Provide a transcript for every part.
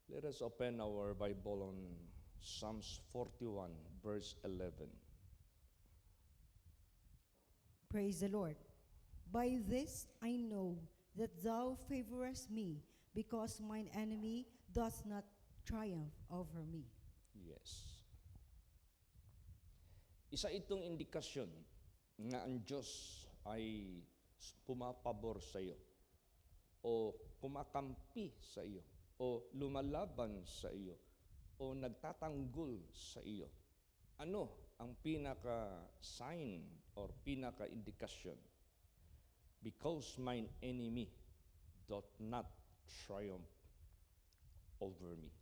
Let us open our Bible on Psalms 41, verse 11. Praise the Lord. By this I know that thou favorest me, because mine enemy doth not triumph over me. Yes. Isa itong indikasyon na ang Diyos ay pumapabor sa iyo o kumakampi sa iyo o lumalaban sa iyo o nagtatanggol sa iyo. Ano ang pinaka-sign or pinaka-indikasyon? Because mine enemy doth not triumph over me.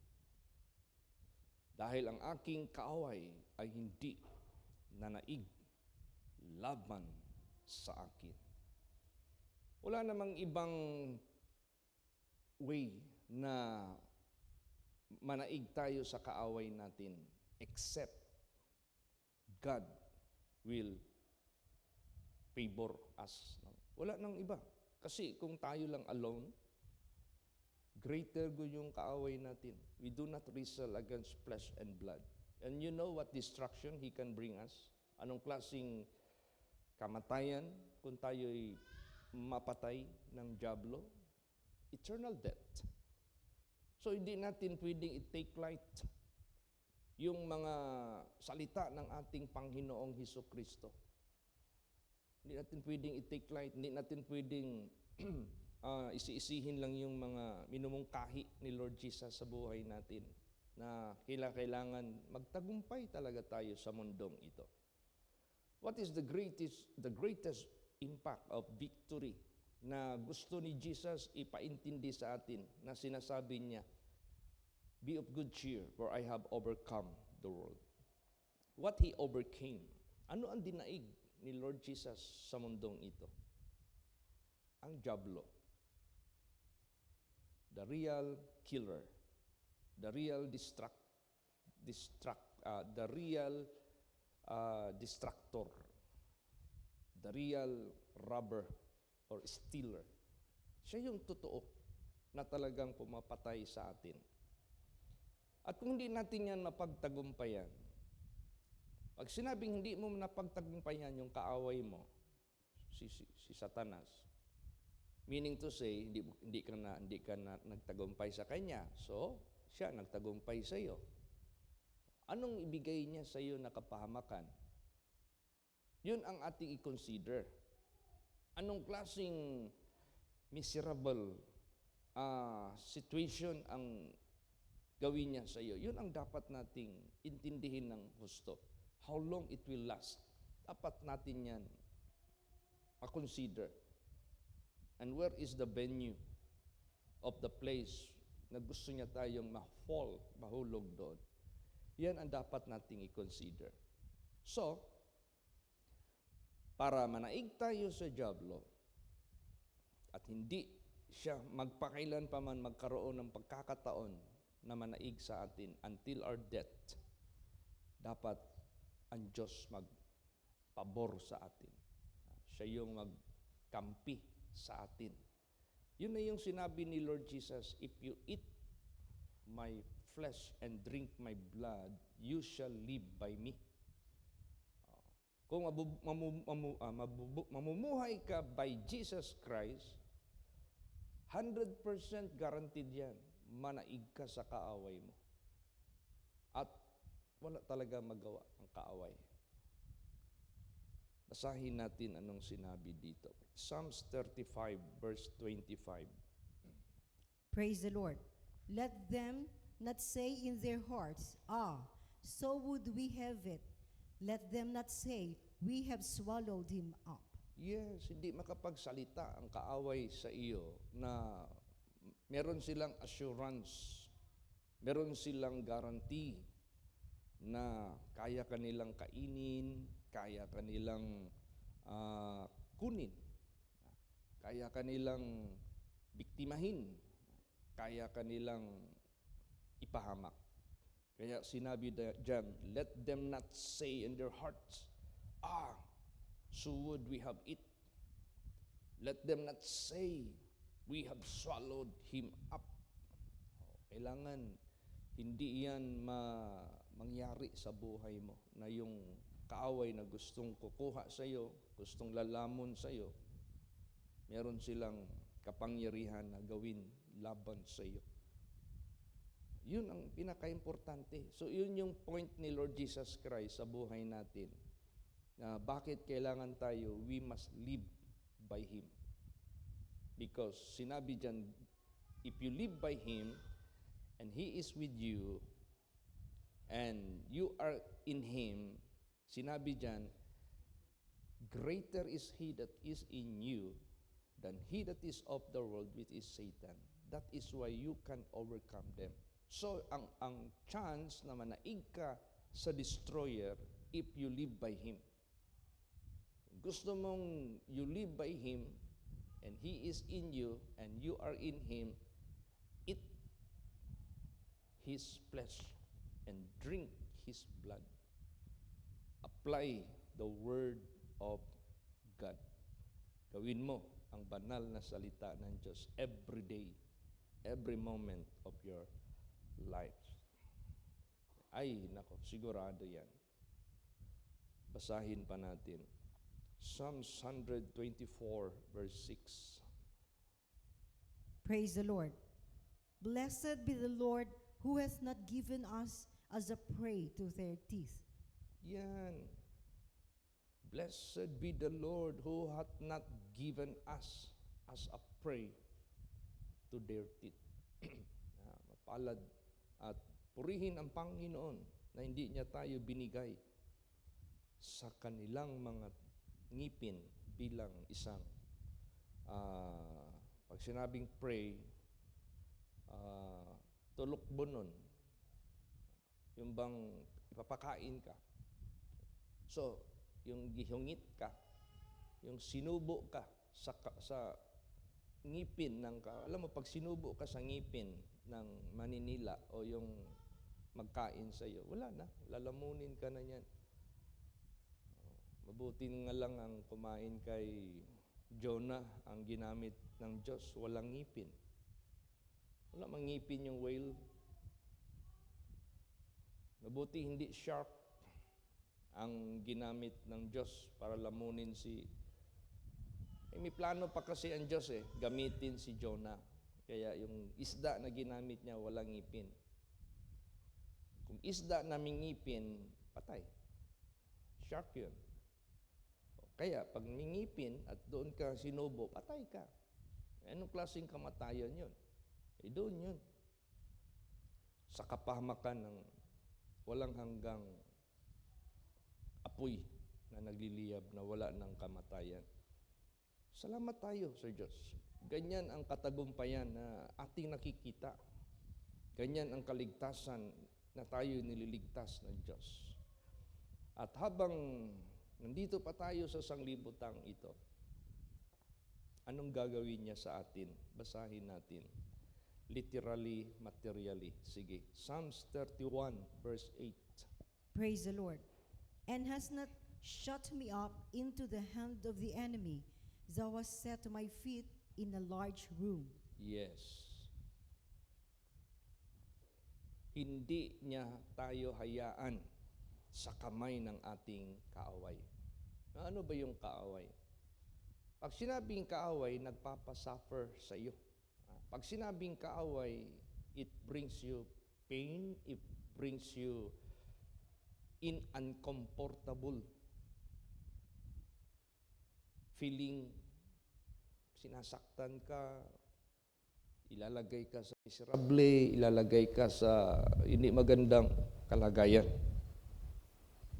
Dahil ang aking kaaway ay hindi nanaig laban sa akin. Wala namang ibang way na manaig tayo sa kaaway natin except God will favor us. Wala nang iba. Kasi kung tayo lang alone, greater go yung kaaway natin. We do not wrestle against flesh and blood. And you know what destruction he can bring us? Anong klaseng kamatayan kung tayo'y mapatay ng dyablo? Eternal death. So hindi natin pwedeng i-take light yung mga salita ng ating Panginoong Hesukristo. Hindi natin pwedeng i-take light, hindi natin pwedeng isi-isihin lang yung mga minumungkahi ni Lord Jesus sa buhay natin na kailangan magtagumpay talaga tayo sa mundong ito. What is the greatest impact of victory na gusto ni Jesus ipaintindi sa atin na sinasabi niya, be of good cheer, for I have overcome the world. What He overcame? Ano ang dinaig ni Lord Jesus sa mundong ito? Ang dyablo. The real killer. The real distractor. The real robber or stealer. Siya yung totoo na talagang pumapatay sa atin. At kung hindi natin yan mapagtagumpayan, pag sinabing hindi mo napagtagumpayan yung kaaway mo, si Satanas, meaning to say, hindi ka na nagtagumpay sa kanya. So, siya nagtagumpay sa iyo. Anong ibigay niya sa iyo na kapahamakan? Yun ang ating i-consider. Anong klaseng miserable situation ang gawin niya sa iyo? Yun ang dapat nating intindihin ng gusto. How long it will last? Dapat natin yan ma-consider. And where is the venue of the place na gusto niya tayong mahulog doon? Yan ang dapat nating i-consider. So, para manaig tayo sa dyablo at hindi siya magpakailan pa man magkaroon ng pagkakataon na manaig sa atin until our death, dapat ang Diyos magpabor sa atin. Siya yung magkampi sa atin. Yun na yung sinabi ni Lord Jesus, if you eat my flesh and drink my blood, you shall live by me. Kung mamumuhay ka by Jesus Christ, 100% guaranteed yan, manaig ka sa kaaway mo. At wala talaga magawa ang kaaway. Basahin natin anong sinabi dito. Psalms 35, verse 25. Praise the Lord. Let them not say in their hearts, so would we have it. Let them not say, we have swallowed him up. Yes, hindi makapagsalita ang kaaway sa iyo na meron silang assurance, meron silang guarantee na kaya kanilang kainin, kaya kanilang kunin, kaya kanilang biktimahin, kaya kanilang ipahamak. Kaya sinabi dyan, let them not say in their hearts, so would we have it. Let them not say, we have swallowed him up. Kailangan hindi yan mangyari sa buhay mo na yung kaaway na gustong kukuha sa iyo, gustong lalamon sa iyo, meron silang kapangyarihan na gawin laban sa iyo. Yun ang pinaka-importante. So yun yung point ni Lord Jesus Christ sa buhay natin. Na bakit kailangan tayo, we must live by Him. Because sinabi dyan, if you live by Him, and He is with you, and you are in Him, sinabi dyan, greater is He that is in you than he that is of the world, which is Satan. That is why you can overcome them. So, ang chance na manaig ka sa destroyer if you live by Him. Gusto mong you live by Him, and He is in you, and you are in Him, eat His flesh and drink His blood. Apply the Word of God. Gawin mo ang banal na salita ng Diyos every day, every moment of your life. Ay, nako, sigurado yan. Basahin pa natin. Psalms 124 verse 6. Praise the Lord. Blessed be the Lord who has not given us as a prey to their teeth. Yan. Blessed be the Lord who hath not given us as a prey to their teeth. Mapalad at purihin ang Panginoon na hindi niya tayo binigay sa kanilang mga ngipin bilang isang pag sinabing prey, tulokbo nun. Yung bang ipapakain ka. So, yung gihungit ka, yung sinubo ka sa ngipin ng alam mo, pag sinubo ka sa ngipin ng maninila o yung magkain sa iyo, wala na, lalamunin ka na yan. Mabuti nga lang ang kumain kay Jonah, ang ginamit ng Diyos, walang ngipin. Wala mang ngipin yung whale. Mabuti hindi shark ang ginamit ng Diyos para lamunin may plano pa kasi ang Diyos gamitin si Jonah. Kaya yung isda na ginamit niya, walang ngipin. Kung isda na may ngipin, patay. Shark yun. Kaya pag may ngipin at doon ka sinubo, patay ka. Anong klaseng kamatayan yun? Doon yun. Sa kapahamakan ng walang hanggang apoy na nagliliyab na wala ng kamatayan. Salamat tayo sa Diyos. Ganyan ang katagumpayan na ating nakikita. Ganyan ang kaligtasan na tayo nililigtas ng Diyos. At habang nandito pa tayo sa sanglibutang ito, anong gagawin niya sa atin? Basahin natin. Literally, materially. Sige. Psalms 31 verse 8. Praise the Lord. And has not shut me up into the hand of the enemy. Thou hast set my feet in a large room. Yes. Hindi niya tayo hayaan sa kamay ng ating kaaway. Ano ba yung kaaway? Pag sinabing kaaway, nagpapasuffer sa iyo. Pag sinabing kaaway, it brings you pain, it brings you in uncomfortable feeling, sinasaktan ka, ilalagay ka sa miserable, ilalagay ka sa hindi magandang kalagayan.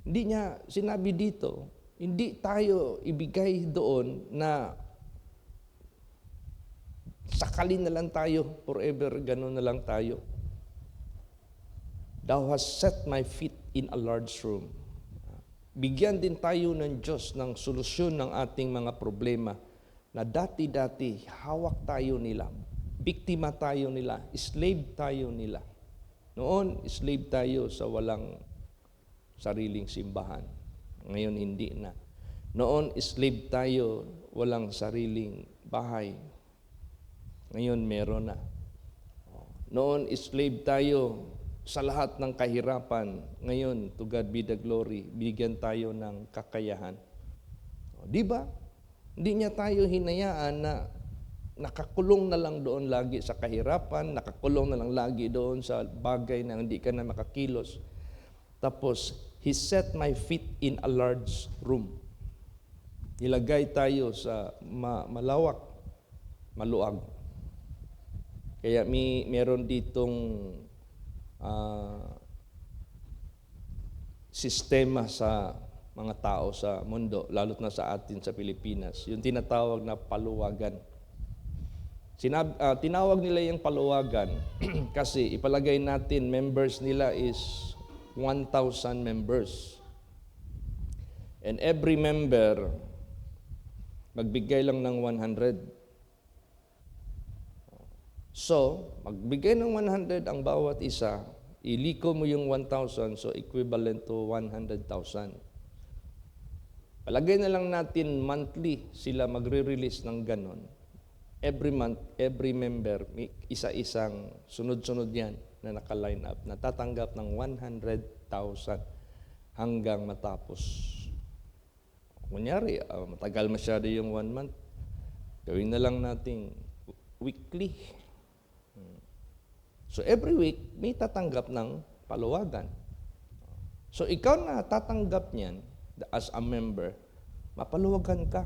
Hindi niya sinabi dito, hindi tayo ibigay doon na sakalin na lang tayo, forever, ganun na lang tayo. Thou hast set my feet in a large room. Bigyan din tayo ng Diyos ng solusyon ng ating mga problema na dati-dati hawak tayo nila, biktima tayo nila, slave tayo nila. Noon, slave tayo sa walang sariling simbahan. Ngayon, hindi na. Noon, slave tayo, walang sariling bahay. Ngayon, meron na. Noon, slave tayo sa lahat ng kahirapan. Ngayon, to God be the glory, bigyan tayo ng kakayahan. Di ba? Hindi niya tayo hinayaan na nakakulong na lang doon lagi sa kahirapan, nakakulong na lang lagi doon sa bagay na hindi ka na makakilos. Tapos, He set my feet in a large room. Nilagay tayo sa malawak, maluag. Kaya meron ditong sistema sa mga tao sa mundo, lalo't na sa atin sa Pilipinas, yung tinatawag na paluwagan. Tinawag nila yung paluwagan kasi ipalagay natin members nila is 1,000 members. And every member magbigay lang ng 100. So, magbigay ng 100 ang bawat isa, iliko mo yung 1,000, so equivalent to 100,000. Palagay na lang natin monthly sila magre-release ng ganon. Every month, every member, may isa-isang sunod-sunod yan na naka-line up, natatanggap ng 100,000 hanggang matapos. Kunyari, matagal masyado yung 1 month, gawin na lang natin weekly. So every week, may tatanggap ng paluwagan. So ikaw na tatanggap niyan as a member, mapaluwagan ka.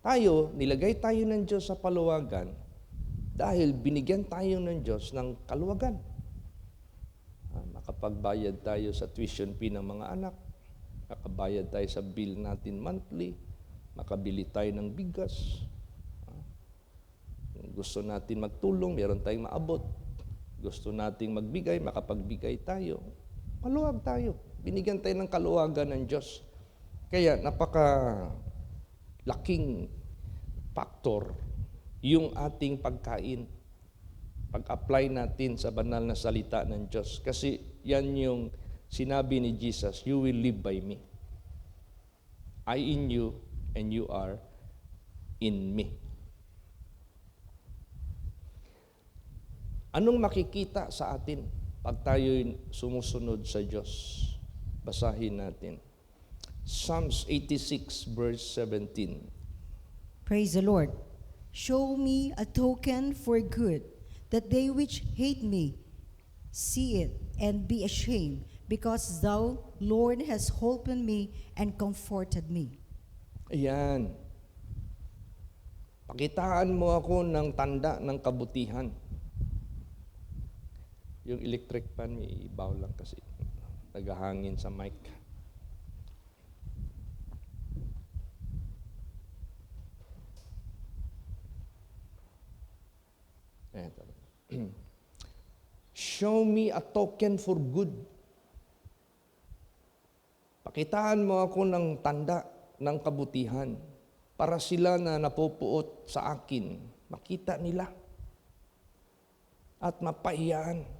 Tayo, nilagay tayo ng Diyos sa paluwagan dahil binigyan tayo ng Diyos ng kaluwagan. Makapagbayad tayo sa tuition fee ng mga anak, makabayad tayo sa bill natin monthly, makabili tayo ng bigas. Gusto natin magtulong, meron tayong maabot. Gusto nating magbigay, makapagbigay tayo. Maluwag tayo. Binigyan tayo ng kaluwagan ng Diyos. Kaya laking factor yung ating pagkain. Pag-apply natin sa banal na salita ng Diyos. Kasi yan yung sinabi ni Jesus, you will live by me. I in you and you are in me. Anong makikita sa atin pag tayo'y sumusunod sa Diyos? Basahin natin. Psalms 86 verse 17. Praise the Lord. Show me a token for good, that they which hate me see it and be ashamed, because thou, Lord, hast holpen me and comforted me. Ayan. Pakitaan mo ako ng tanda ng kabutihan. Yung electric fan, may ibaw lang kasi naghahangin sa mic. Show me a token for good. Pakitaan mo ako ng tanda ng kabutihan para sila na napupuot sa akin, makita nila at mapahiyaan.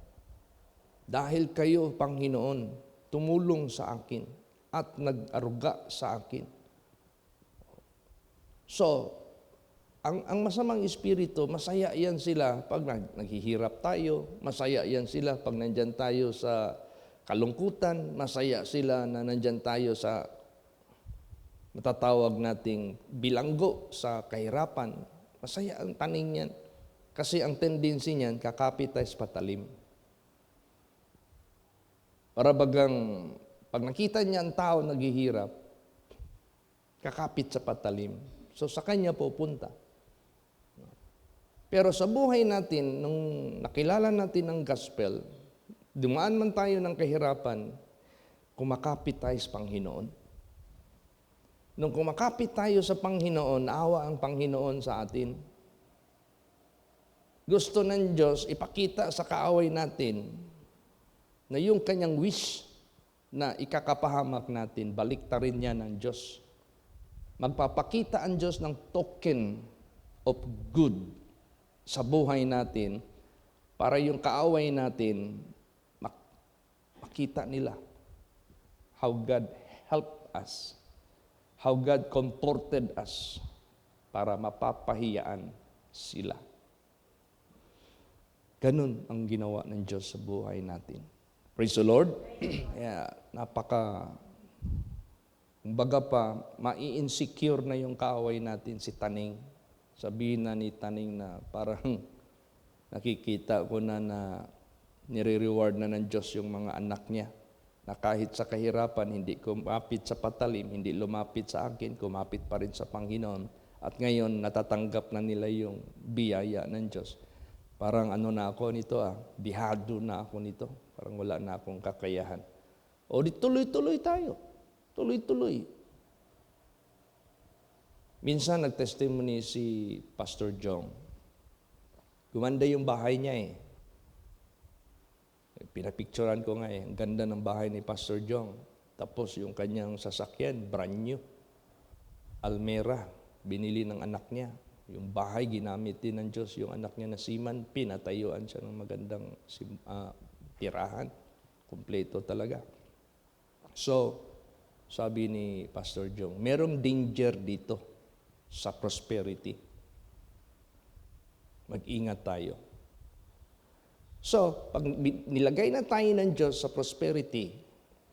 Dahil kayo, Panginoon, tumulong sa akin at nag-aruga sa akin. So, ang masamang espiritu, masaya yan sila pag naghihirap tayo, masaya yan sila pag nandyan tayo sa kalungkutan, masaya sila na nandyan tayo sa matatawag nating bilanggo sa kahirapan. Masaya ang taning yan. Kasi ang tendency niyan, kakapit tayo sa patalim. Para bagang, pag nakita niya ang tao naghihirap, kakapit sa patalim. So sa kanya pupunta. Pero sa buhay natin, nung nakilala natin ang gospel, dumaan man tayo ng kahirapan, kumakapit tayo sa Panginoon. Nung kumakapit tayo sa Panginoon, awa ang Panginoon sa atin. Gusto ng Diyos ipakita sa kaaway natin na yung kanyang wish na ikakapahamak natin, baliktarin niya ng Diyos. Magpapakita ang Diyos ng token of good sa buhay natin para yung kaaway natin makita nila how God helped us, how God comforted us para mapapahiyaan sila. Ganun ang ginawa ng Diyos sa buhay natin. Praise the Lord. Kaya kumbaga pa, mai-insecure na yung kaaway natin si Taning. Sabihin na ni Taning na parang nakikita ko na nire-reward na ng Diyos yung mga anak niya. Na kahit sa kahirapan, hindi kumapit sa patalim, hindi lumapit sa akin, kumapit pa rin sa Panginoon. At ngayon, natatanggap na nila yung biyaya ng Diyos. Parang ano na ako nito bihado na ako nito. Parang wala na akong kakayahan. O di tuloy-tuloy tayo. Tuloy-tuloy. Minsan nag-testimony si Pastor Jong. Gumanda yung bahay niya Pinapicturan ko nga ang ganda ng bahay ni Pastor Jong. Tapos yung kanyang sasakyan, brand new. Almera, binili ng anak niya. Yung bahay, ginamit din ng Diyos. Yung anak niya na Siman, pinatayuan siya ng magandang tirahan. Kompleto talaga. So, sabi ni Pastor Jong, merong danger dito sa prosperity. Mag-ingat tayo. So, pag nilagay na tayo ng Diyos sa prosperity,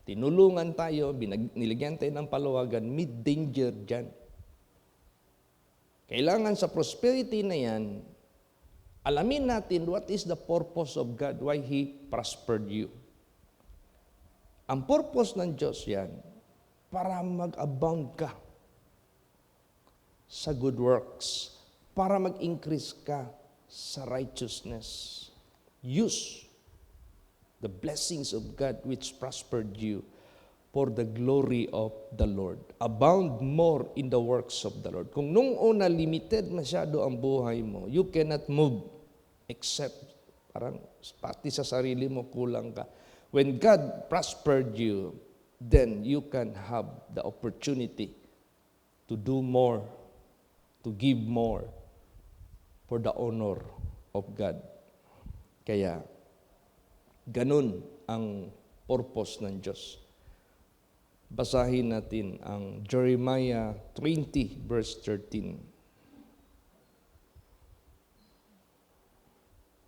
tinulungan tayo, nilagyan tayo ng paluwagan, may danger dyan. Kailangan sa prosperity na yan, alamin natin what is the purpose of God, why He prospered you. Ang purpose ng Diyos yan, para mag-abound ka sa good works, para mag-increase ka sa righteousness. Use the blessings of God which prospered you for the glory of the Lord. Abound more in the works of the Lord. Kung nung una limited masyado ang buhay mo, you cannot move except parang pati sa sarili mo kulang ka. When God prospered you, then you can have the opportunity to do more, to give more for the honor of God. Kaya, ganun ang purpose ng Diyos. Basahin natin ang Jeremiah 20 verse 13.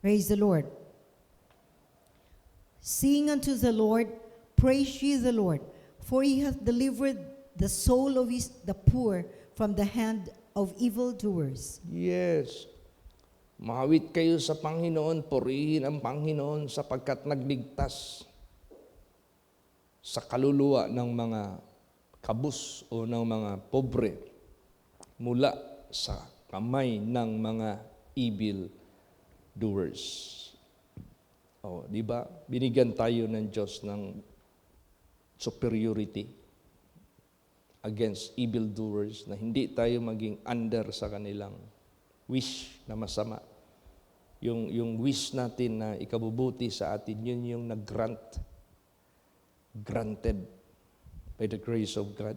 Praise the Lord. Sing unto the Lord, praise ye the Lord, for he hath delivered the soul of the poor from the hand of evildoers. Yes. Mahawit kayo sa Panginoon, purihin ang Panginoon sapagkat nagligtas sa kaluluwa ng mga kabus o ng mga pobre mula sa kamay ng mga evil doers. Di ba? Binigyan tayo ng Diyos ng superiority against evil doers na hindi tayo maging under sa kanilang wish na masama. Yung wish natin na ikabubuti sa atin, yun yung granted by the grace of God.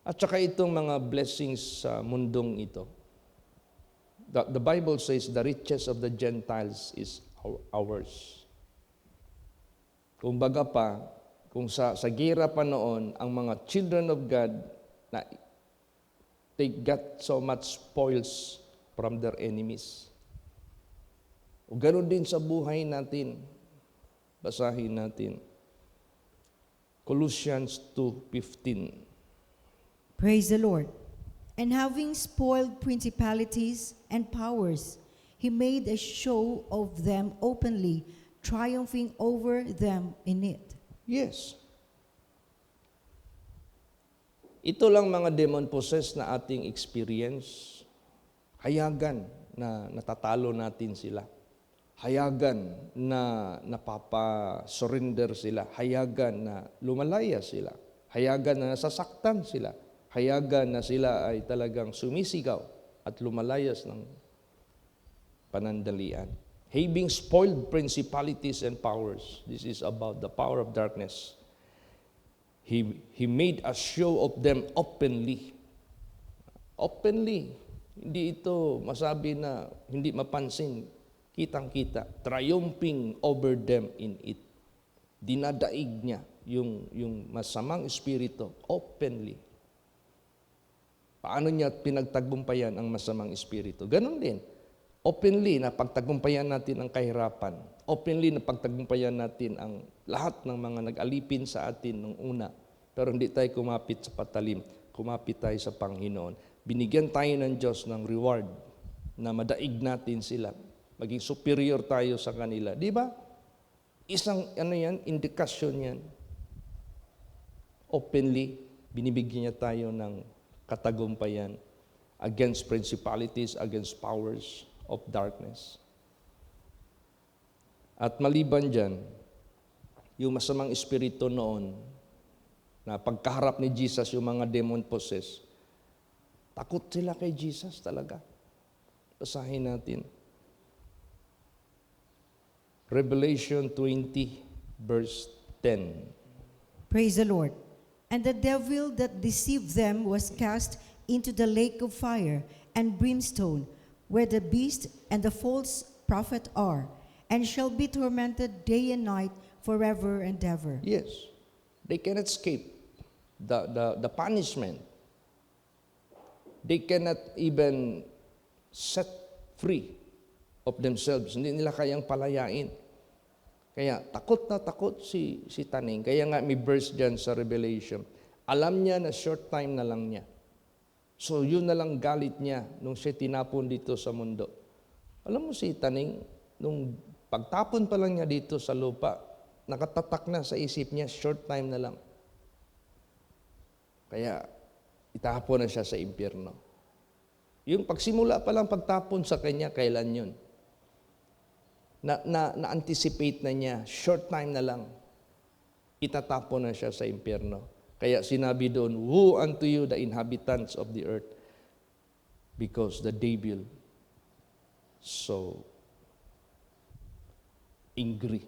At saka itong mga blessings sa mundong ito. The Bible says the riches of the Gentiles is ours. Kumbaga pa, kung sa gira pa noon, ang mga children of God, na they got so much spoils from their enemies. O ganoon din sa buhay natin. Basahin natin. Colossians 2:15. Praise the Lord. And having spoiled principalities and powers, he made a show of them openly, triumphing over them in it. Yes. Ito lang mga demon-possessed na ating experience. Hayagan na natatalo natin sila. Hayagan na napapa-surrender sila. Hayagan na lumalaya sila. Hayagan na nasasaktan sila. Hayagan na sila ay talagang sumisigaw at lumalayas ng panandalian. Having spoiled principalities and powers. This is about the power of darkness. He made a show of them openly. Openly. Hindi ito masabi na hindi mapansin. Kitang-kita. Triumphing over them in it. Dinadaig niya yung masamang espiritu openly. Paano niya pinagtagumpayan ang masamang espiritu? Ganon din. openly na pagtagumpayan natin ang kahirapan. Openly na pagtagumpayan natin ang lahat ng mga nag-alipin sa atin nung una. Pero hindi tayo kumapit sa patalim. Kumapit tayo sa Panginoon. Binigyan tayo ng Diyos ng reward na madaig natin sila. Maging superior tayo sa kanila. Di ba? Isang indikasyon yan. Openly, binibigyan niya tayo ng katagumpayan against principalities, against powers of darkness. At maliban dyan, yung masamang espiritu noon, na pagkaharap ni Jesus, yung mga demon possessed, takot sila kay Jesus talaga. Basahin natin. Revelation 20, verse 10. Praise the Lord. And the devil that deceived them was cast into the lake of fire and brimstone, where the beast and the false prophet are, and shall be tormented day and night forever and ever. Yes, they cannot escape the punishment. They cannot even set free of themselves. Hindi nila kayang palayain. Kaya takot na takot si Taning. Kaya nga may verse dyan sa Revelation. Alam niya na short time na lang niya. So yun na lang galit niya nung siya tinapon dito sa mundo. Alam mo si Taning, nung pagtapon pa lang niya dito sa lupa, nakatatak na sa isip niya, short time na lang. Kaya itapon na siya sa impyerno. Yung pagsimula pa lang pagtapon sa kanya, kailan yun? Na-anticipate na niya, short time na lang, itatapon na siya sa impyerno. Kaya sinabi doon, woe unto you the inhabitants of the earth, because the devil so angry,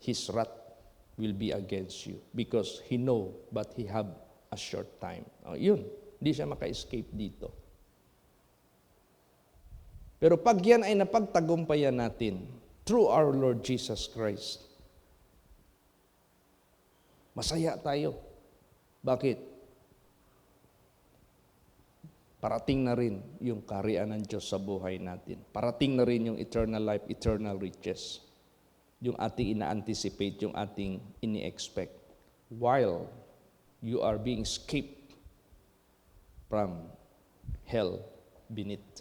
his wrath will be against you, because he know but he have a short time. Yun, hindi siya maka-escape dito. Pero pag yan ay napagtagumpayan natin, through our Lord Jesus Christ, masaya tayo. Bakit? Parating na rin yung kaharian ng Diyos sa buhay natin. Parating na rin yung eternal life, eternal riches. Yung ating ina-anticipate, yung ating ini-expect. While you are being escaped from hell beneath.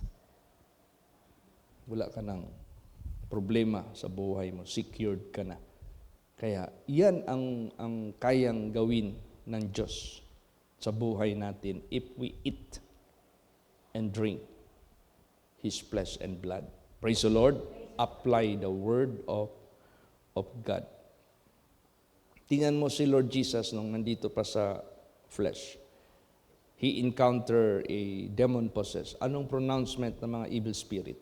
Wala ka ng problema sa buhay mo, secured ka na. Kaya yan ang kayang gawin ng Diyos sa buhay natin if we eat and drink His flesh and blood. Praise the Lord. Apply the word of God. Tingnan mo si Lord Jesus nung nandito pa sa flesh. He encountered a demon possessed. Anong pronouncement ng mga evil spirit?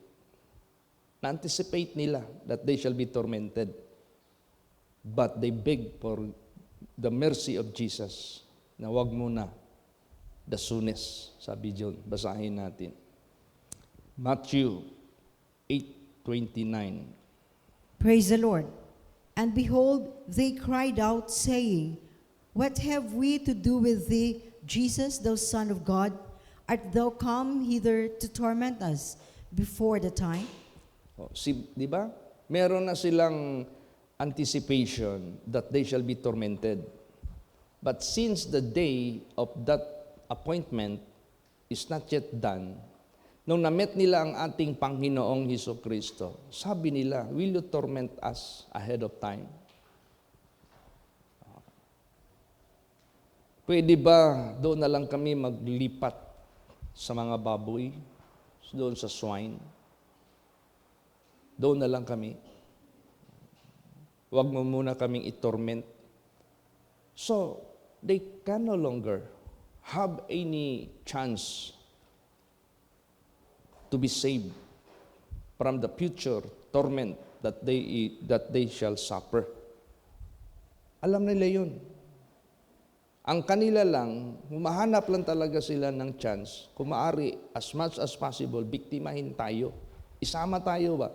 Na-anticipate nila that they shall be tormented. But they beg for the mercy of Jesus na wag muna, the soonest, sabi John. Basahin natin. Matthew 8:29. Praise the Lord. And behold, they cried out, saying, What have we to do with thee, Jesus, thou Son of God? Art thou come hither to torment us before the time? Di ba? Meron na silang anticipation that they shall be tormented. But since the day of that appointment is not yet done, nung na-met nila ang ating Panginoong Hesukristo, sabi nila, will you torment us ahead of time? Pwede ba doon na lang kami maglipat sa mga baboy, doon sa swine? Doon na lang kami. Huwag mo muna kaming i-torment. So, they can no longer have any chance to be saved from the future torment that they shall suffer. Alam nila yun. Ang kanila lang, humahanap lang talaga sila ng chance, kung maaari, as much as possible, biktimahin tayo. Isama tayo ba?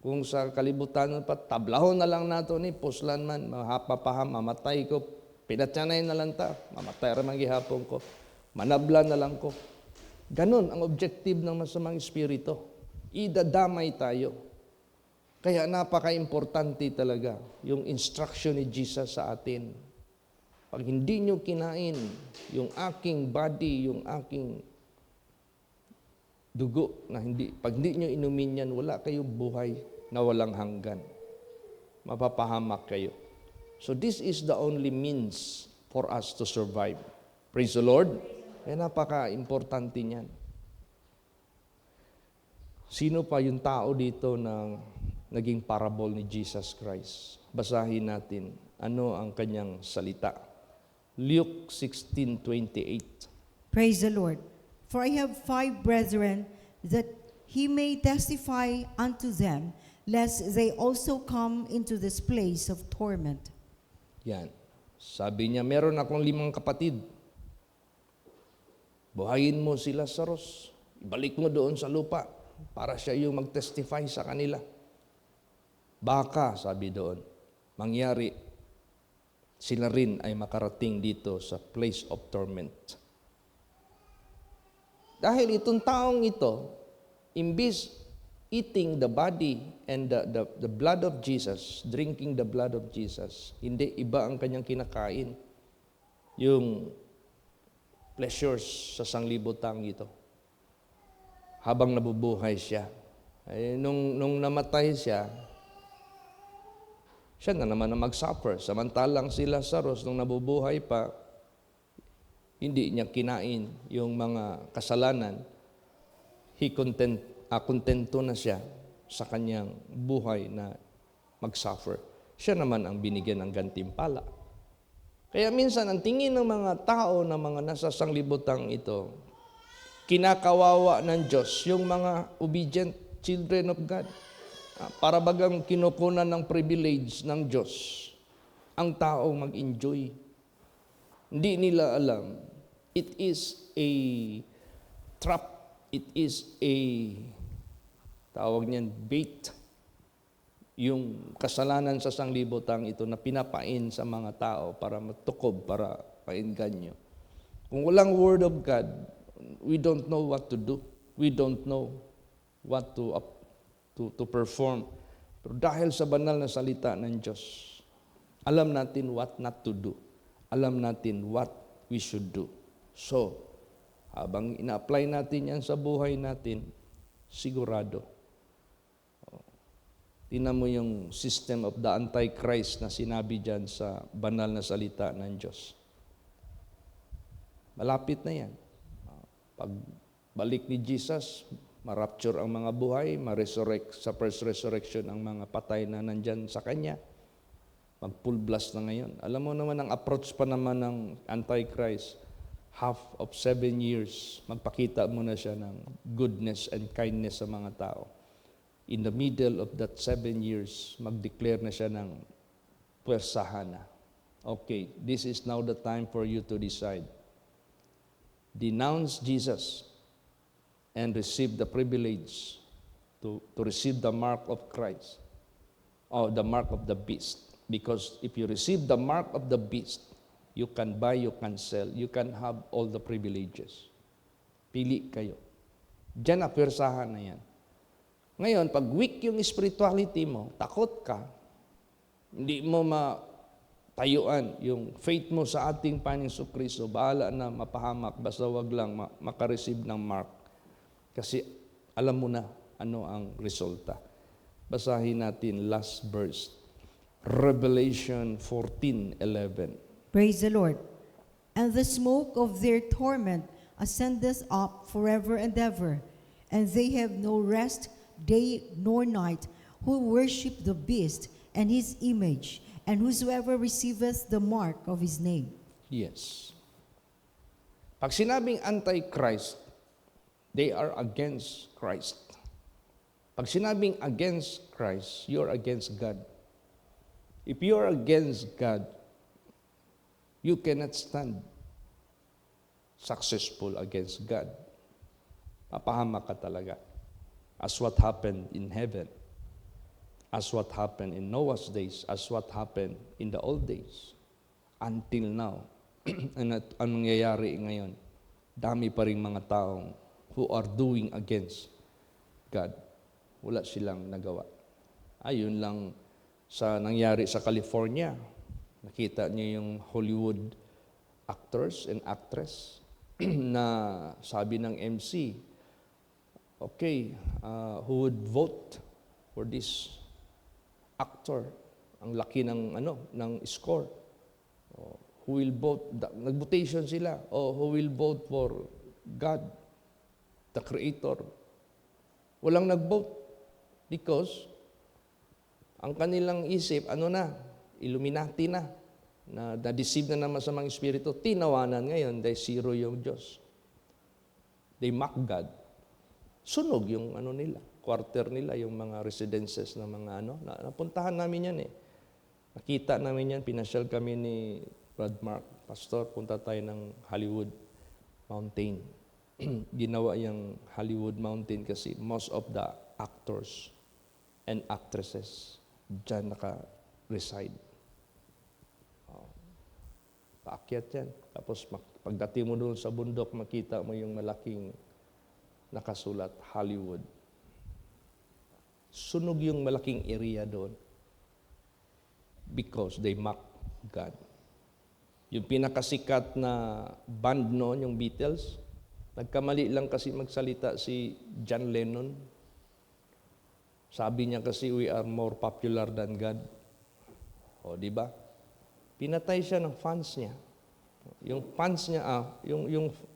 Kung sa kalibutan pa, tablahon na lang nato ni, puslan man, mahapapaham, mamatay ko, pinatyanay na lang ta, mamatay ramang gihapon ko, manabla na lang ko. Ganon ang objective ng masamang espiritu. idadamay tayo. Kaya napaka-importante talaga yung instruction ni Jesus sa atin. Pag hindi nyo kinain yung aking body, yung aking dugo, pag hindi nyo inumin yan, wala kayong buhay na walang hanggan. Mapapahamak kayo. So this is the only means for us to survive. Praise the Lord. Kaya napaka-importante niyan. Sino pa yung tao dito na naging parable ni Jesus Christ? Basahin natin ano ang kanyang salita. Luke 16:28. Praise the Lord. For I have 5 brethren, that he may testify unto them, lest they also come into this place of torment. Yan. Sabi niya, meron akong 5 kapatid. Buhayin mo si Lazarus. Ibalik mo doon sa lupa para siya yung mag-testify sa kanila. Baka, sabi doon, mangyari, sila rin ay makarating dito sa place of torment. Dahil itong taong ito, imbis eating the body and the blood of Jesus, drinking the blood of Jesus, hindi, iba ang kanyang kinakain. Yung pleasures sa sanglibutang ito. Habang nabubuhay siya. Ay, nung namatay siya na naman na mag-suffer. Samantalang si Lazarus, nung nabubuhay pa, hindi niya kinain yung mga kasalanan. Kontento na siya sa kanyang buhay na mag-suffer. Siya naman ang binigyan ng gantimpala. Kaya minsan, ang tingin ng mga tao na mga nasa sanglibutang ito, kinakawawa ng Diyos yung mga obedient children of God. Para bagang kinukunan ng privilege ng Diyos ang tao mag-enjoy. Hindi nila alam, it is a trap, it is a, tawag niyan, bait. Yung kasalanan sa sanglibutang ito na pinapain sa mga tao para matukob, para painganyo. Kung walang Word of God, we don't know what to do. We don't know what to perform. Pero dahil sa banal na salita ng Diyos, alam natin what not to do. Alam natin what we should do. So, habang ina-apply natin yan sa buhay natin, sigurado. Tingnan mo yung system of the Antichrist na sinabi dyan sa banal na salita ng Diyos. Malapit na yan. Pag balik ni Jesus, ma-rapture ang mga buhay, ma-resurrect sa first resurrection ang mga patay na nandyan sa Kanya. Mag-full blast na ngayon. Alam mo naman, ang approach pa naman ng Antichrist, half of 7 years, magpakita mo na siya ng goodness and kindness sa mga tao. In the middle of that 7 years, mag-declare na siya ng puwersahan na. Okay, this is now the time for you to decide. Denounce Jesus and receive the privilege to receive the mark of Christ or the mark of the beast. Because if you receive the mark of the beast, you can buy, you can sell, you can have all the privileges. Pili kayo. Diyan na, pwersahan na yan. Ngayon, pag weak yung spirituality mo, takot ka, hindi mo matayuan yung faith mo sa ating Panginoong Kristo, bahala na mapahamak, basta wag lang makareceive ng mark. Kasi alam mo na ano ang resulta. Basahin natin last verse. Revelation 14:11. Praise the Lord. And the smoke of their torment ascendeth up forever and ever, and they have no rest day nor night, who worship the beast and his image, and whosoever receiveth the mark of his name. Yes. Pag sinabing anti-Christ, they are against Christ. Pag sinabing against Christ, you're against God. If you're against God, you cannot stand successful against God. Papahamak ka talaga. As what happened in heaven, as what happened in Noah's days, as what happened in the old days, until now. Anong nangyayari ngayon? Dami pa rin mga taong who are doing against God. Wala silang nagawa. Ayun lang sa nangyari sa California. Nakita niyo yung Hollywood actors and actress na sabi ng MC, okay, who would vote for this actor? Ang laki ng ng score. Who will vote? Nag-votation sila. Who will vote for God, the Creator? Walang nag-vote because ang kanilang isip, Illuminati na na-deceive na naman sa mga espiritu, tinawanan ngayon dahil zero yung Diyos. They mock God. Sunog yung nila, quarter nila, yung mga residences ng mga napuntahan namin yan eh. Nakita namin yan, pinasyal kami ni Brad Mark, Pastor, punta tayo ng Hollywood Mountain. Ginawa yung Hollywood Mountain kasi most of the actors and actresses dyan naka-reside. Paakyat yan. Tapos pagdating mo doon sa bundok, makita mo yung malaking nakasulat, Hollywood. Sunog yung malaking area doon because they mock God. Yung pinakasikat na band noon, yung Beatles, nagkamali lang kasi magsalita si John Lennon. Sabi niya kasi, we are more popular than God. Di ba? Pinatay siya ng fans niya. Yung fans niya,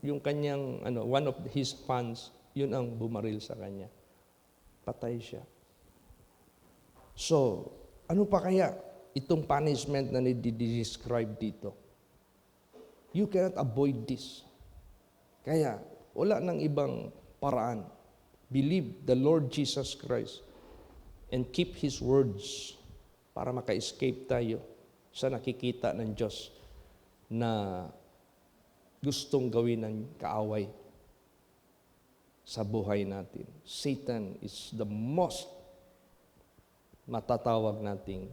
yung kanyang, one of his fans, yun ang bumaril sa kanya. Patay siya. So, ano pa kaya itong punishment na ni-describe dito? You cannot avoid this. Kaya, wala nang ibang paraan. Believe the Lord Jesus Christ and keep His words para maka-escape tayo sa nakikita ng Diyos na gustong gawin ng kaaway sa buhay natin. Satan is the most matatawag nating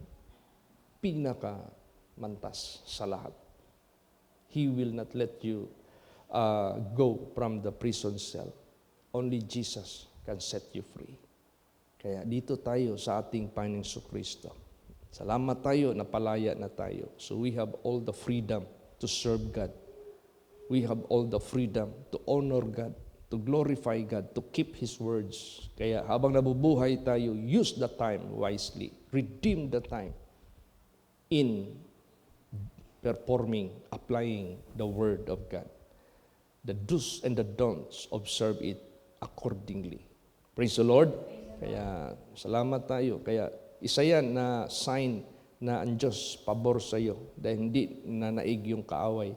pinakamantas sa lahat. He will not let you go from the prison cell. Only Jesus can set you free. Kaya dito tayo sa ating Panginoong Kristo. Salamat tayo, napalaya na tayo. So we have all the freedom to serve God. We have all the freedom to honor God, to glorify God, to keep His words. Kaya habang nabubuhay tayo, use the time wisely. Redeem the time in performing, applying the Word of God. The do's and the don'ts, observe it accordingly. Praise the Lord. Kaya salamat tayo. Kaya isa yan na sign na ang Diyos pabor sa iyo dahil hindi nanaig yung kaaway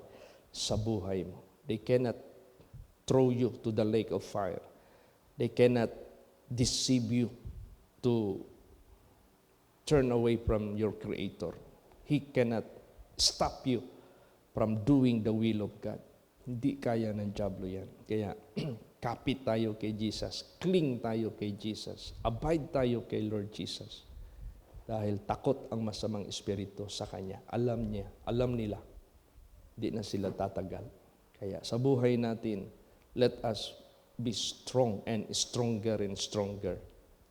sa buhay mo. They cannot throw you to the lake of fire. They cannot deceive you to turn away from your Creator. He cannot stop you from doing the will of God. Hindi kaya ng dyablo yan. Kaya kapit tayo kay Jesus. Cling tayo kay Jesus. Abide tayo kay Lord Jesus. Dahil takot ang masamang espiritu sa Kanya. Alam niya, alam nila. Hindi na sila tatagal. Kaya sa buhay natin, let us be strong and stronger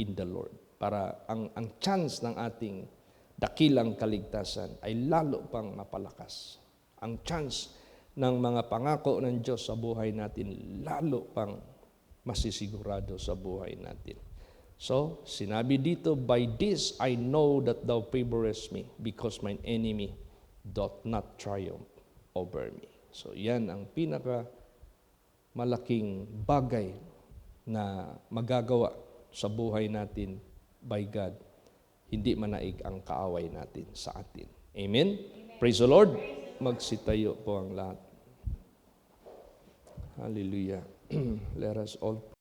in the Lord. Para ang chance ng ating dakilang kaligtasan ay lalo pang mapalakas. Ang chance ng mga pangako ng Diyos sa buhay natin lalo pang masisigurado sa buhay natin. So, sinabi dito, by this I know that thou favorest me, because mine enemy doth not triumph over me. So, yan ang pinaka malaking bagay na magagawa sa buhay natin by God. Hindi manaig ang kaaway natin sa atin. Amen? Praise the Lord. Magsitayo po ang lahat. Hallelujah. Let us all